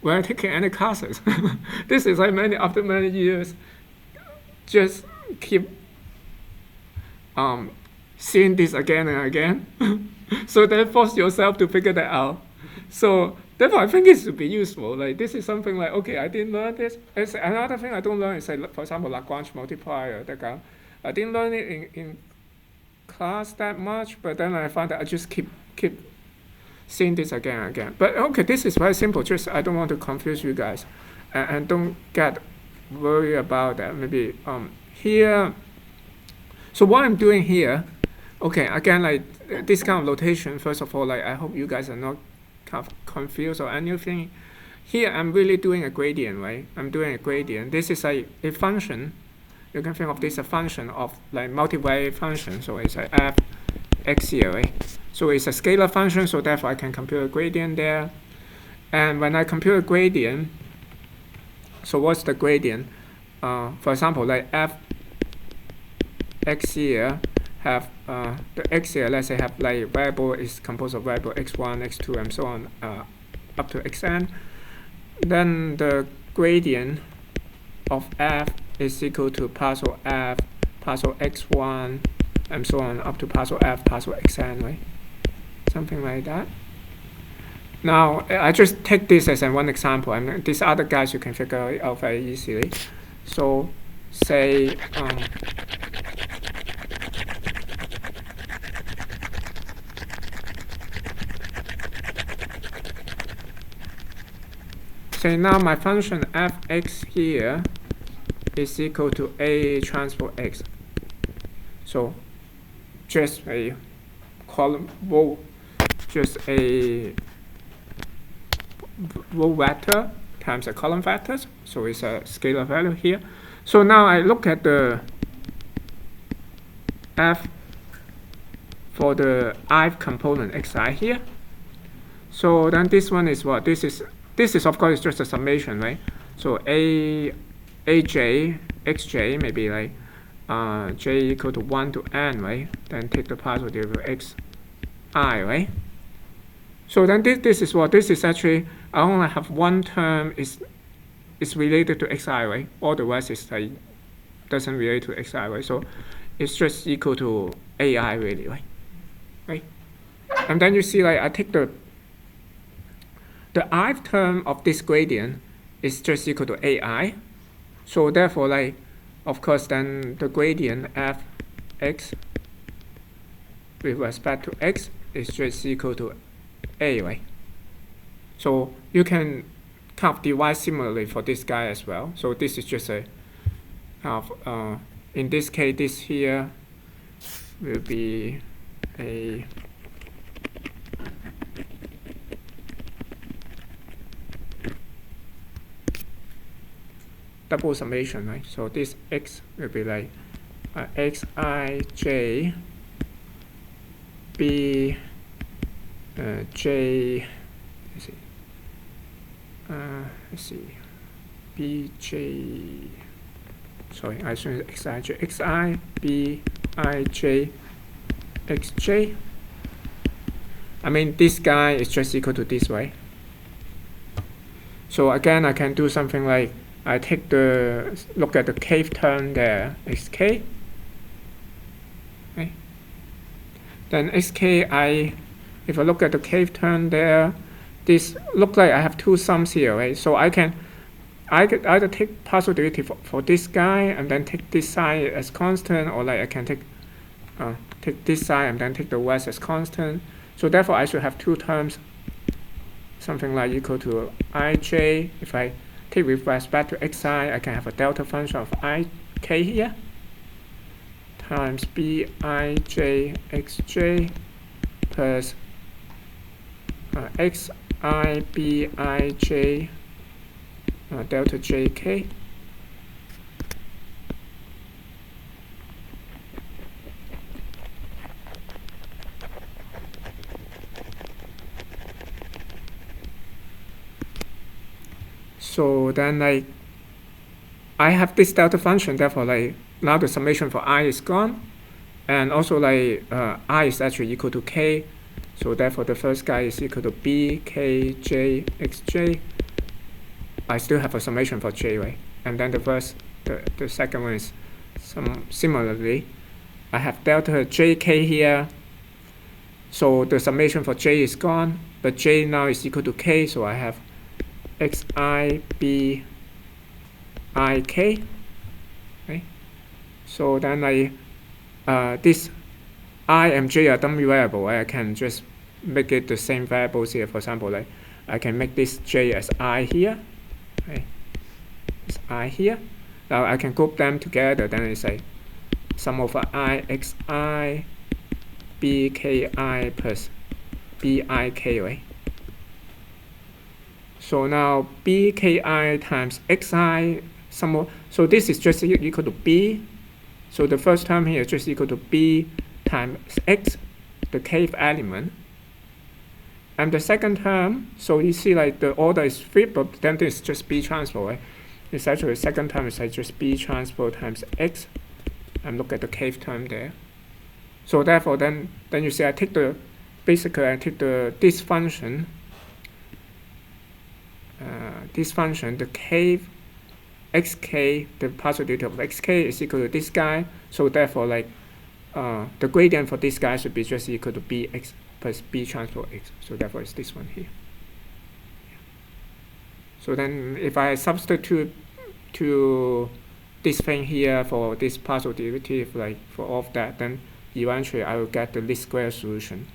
when taking any classes. This is like after many years, just keep seeing this again and again. So then force yourself to figure that out. So therefore, I think it should be useful. Like, this is something like, okay, I didn't learn this. It's another thing I don't learn is, like, for example, Lagrange multiplier. I didn't learn it in class that much, but then I found that I just keep seeing this again and again. But okay, this is very simple. Just I don't want to confuse you guys, and don't get worried about that. Maybe here. So what I'm doing here, okay, again, like this kind of notation. First of all, like I hope you guys are not kind of confused or anything. Here I'm really doing a gradient, right? I'm doing a gradient. This is a function. You can think of this as a function of like multivariate function. So it's a f x here, right? So it's a scalar function, so therefore I can compute a gradient there. And when I compute a gradient, so what's the gradient? For example, like f x here have the x here, let's say have like variable is composed of variable x1, x2, and so on up to xn. Then the gradient of f is equal to partial f, partial x1, and so on up to partial f, partial xn, right? Something like that. Now, I just take this as one example. These other guys you can figure it out very easily. So, say, say now my function fx here is equal to A transpose X. So just a column row, just a row vector times a column vector. So it's a scalar value here. So now I look at the f for the ith component xi here. So then this one is what? This is of course just a summation, right? So aj, xj may be like j equal to 1 to n, right? Then take the partial derivative xi, right? So then this is what? This is actually, I only have one term is related to xi, right? All the rest is like doesn't relate to xi, right? So it's just equal to ai really, right? Right? And then you see like I take the ith term of this gradient is just equal to ai. So therefore, like, of course, then the gradient f(x) with respect to x is just equal to a, right? So you can kind of divide similarly for this guy as well. So this is just a kind of, in this case, this here will be a double summation, right? So this x will be like xij b j, let's see, bj, sorry, I should xij, xi bij xj. I mean, this guy is just equal to this, right? So again, I can do something like I take look at the kth term there, xk. Okay. Then xk, if I look at the kth term there, this look like I have two sums here, right? So I could either take partial derivative for this guy and then take this side as constant, or like I can take this side and then take the rest as constant. So therefore, I should have two terms, something like equal to ij. If I take with respect to xi, I can have a delta function of ik here times bij xj plus xi bij delta jk. So then I have this delta function, therefore like now the summation for I is gone, and also like I is actually equal to k, so therefore the first guy is equal to b k j x j. I still have a summation for j, right? And then the second one is similarly, I have delta jk here, so the summation for j is gone, but j now is equal to k, so I have xi b I k. Okay. So then this I and j are dummy variable. I can just make it the same variables here. For example, like I can make this j as I here. Okay. It's I here. Now I can group them together. Then it's like sum over I xi bki plus bik, right? So now bki times xi. So this is just equal to b. So the first term here is just equal to b times x, the kth element. And the second term, so you see like the order is flipped, but then this is just b transpose, right? It's actually the second term is like just b transpose times x. And look at the kth term there. So therefore then you see I take this function, the kth xk, the partial derivative of xk is equal to this guy. So therefore like the gradient for this guy should be just equal to bx plus b transpose x. So therefore it's this one here. So then if I substitute to this thing here for this partial derivative, like for all of that, then eventually I will get the least square solution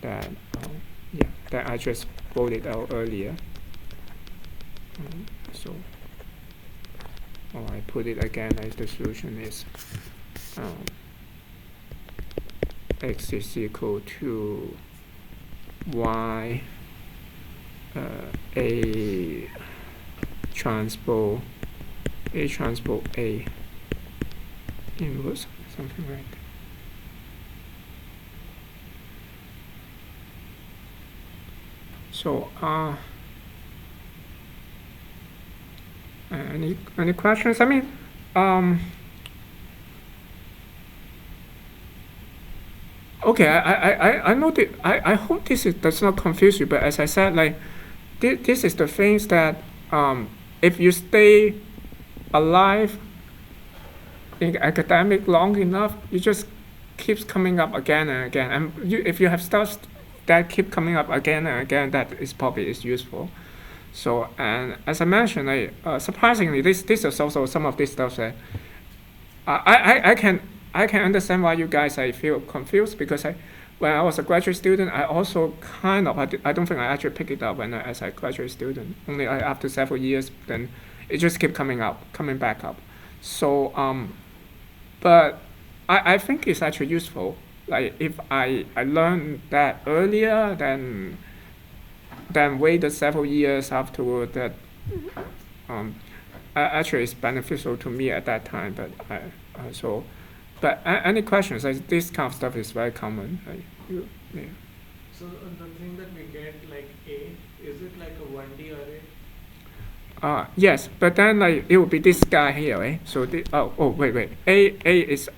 that that I just quoted out earlier. I put it again as the solution is x is equal to y a transpose a inverse, something like that. So any questions? I mean, okay, I know that I hope this does not confuse you, but as I said, like this is the things that if you stay alive in academic long enough, you just keeps coming up again and again, and if you have stuff that keep coming up again and again, that is probably is useful. So, and as I mentioned, surprisingly, this is also some of this stuff that I can understand why you guys feel confused, because when I was a graduate student, I also kind of I don't think I actually picked it up as a graduate student. Only after several years, then it just kept coming back up. So but I think it's actually useful. Like if I learned that earlier, then waited several years afterward, that actually it's beneficial to me at that time. But but any questions? This kind of stuff is very common. Yeah. So the thing that we get like A, is it like a 1D array? Yes, but then like it will be this guy here, right? So wait. A is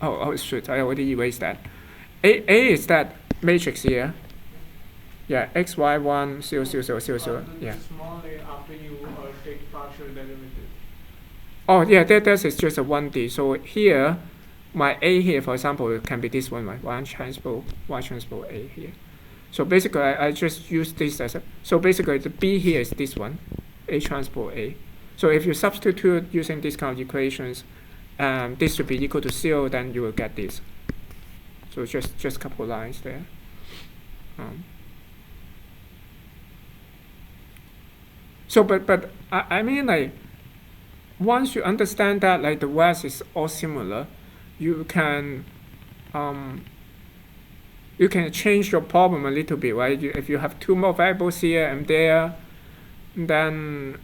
shoot, I already erased that. A is that matrix here. Yeah, x, y, 1, 0, 0, 0, 0, 0. Yeah. Small a after you take partial derivative. Oh yeah, that is just a 1D. So here, my A here, for example, can be this one, right? Y transpose A here. So basically, I just use this as so basically the B here is this one, A transpose A. So if you substitute using these kind of equations, this should be equal to 0, then you will get this. So just a couple lines there. So but I mean, like once you understand that like the West is all similar, you can change your problem a little bit, right? If you have two more variables here and there, then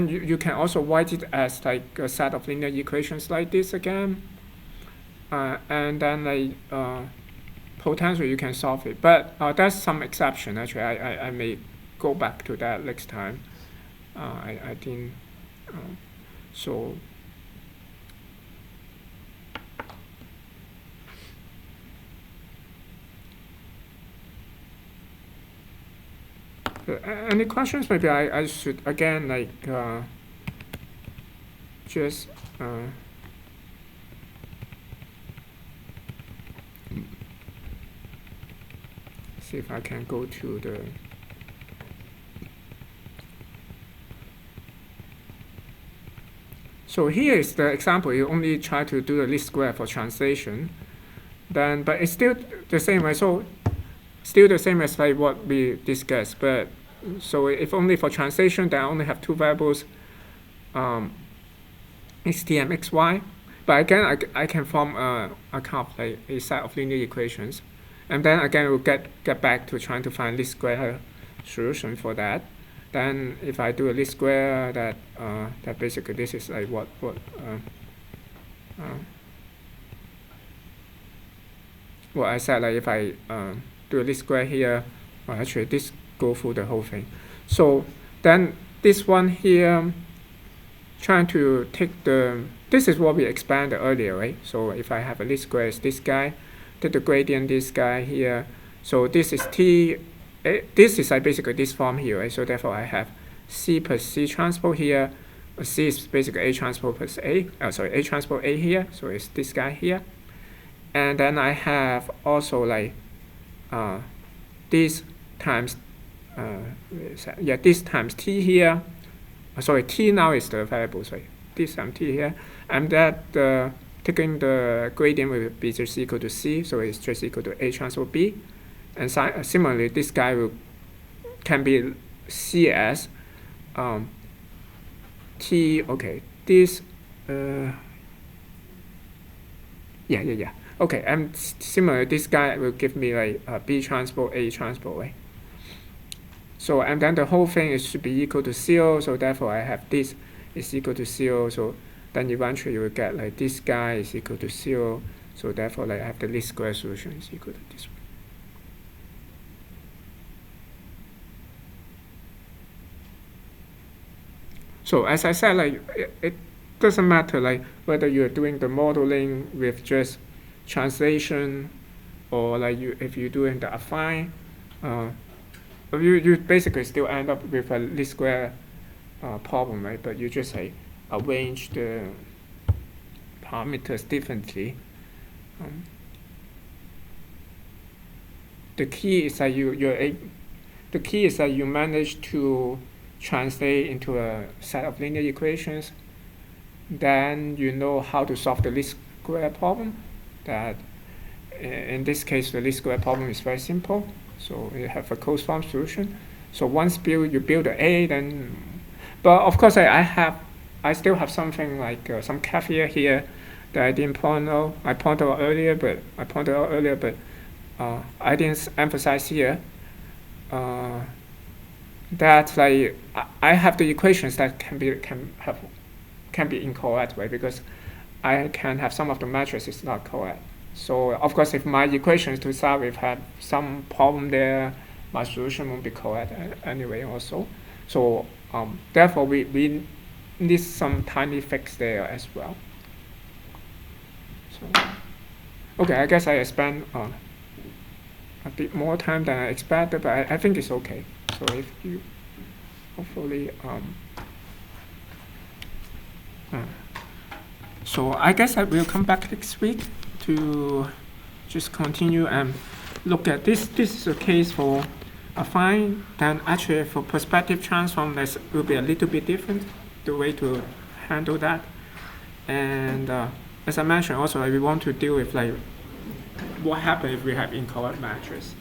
you can also write it as like a set of linear equations like this again, and then like potentially you can solve it. But there's some exception actually. I may go back to that next time. I think So any questions? Maybe I should again just see if I can go to the so here is the example. You only try to do the least square for translation, then but it's still the same, right? So still the same as like what we discussed, but so if only for translation, then I only have two variables, xt and xy. But again, I can form a kind of like a set of linear equations, and then again we'll get back to trying to find least square solution for that. Then if I do a least square, that basically this is like what I said, like if I do a least square here, well, actually this go through the whole thing. So then this one here, trying to take this is what we expanded earlier, right? So if I have a least square, it's this guy, take the gradient this guy here. So this is t. This is like basically this form here, right? So therefore I have C plus C transpose here. C is basically A transpose plus A. A transpose A here. So it's this guy here. And then I have also like this times this times T here. T now is the variable. This times T here. And that taking the gradient will be just equal to C. So it's just equal to A transpose B. And similarly, this guy can be C as T. Okay, this. Okay, and similarly, this guy will give me like B transpose A transpose, right? So and then the whole thing should be equal to 0. So therefore, I have this is equal to 0. So then eventually you will get like this guy is equal to 0. So therefore, like I have the least square solution is equal to this one. So as I said, like it doesn't matter like whether you're doing the modeling with just translation or like if you're doing the affine, you basically still end up with a least square problem, right? But you just like arrange the parameters differently. The key is that you manage to translate into a set of linear equations. Then you know how to solve the least square problem. That in this case the least square problem is very simple. So you have a closed form solution. So once you build the A, then but of course I still have something like some caveat here that I didn't point out. I pointed out earlier, but I didn't emphasize here. That like I have the equations that can be incorrect, right? Because I can have some of the matrices not correct. So of course, if my equations to start with have some problem there, my solution won't be correct anyway. Also, so therefore we need some tiny fix there as well. So okay, I guess I spent a bit more time than I expected, but I think it's okay. So if you hopefully so I guess I will come back next week to just continue and look at this. This is a case for affine. Then actually for perspective transform, this will be a little bit different, the way to handle that. And as I mentioned, also we want to deal with like what happens if we have incorrect matrix.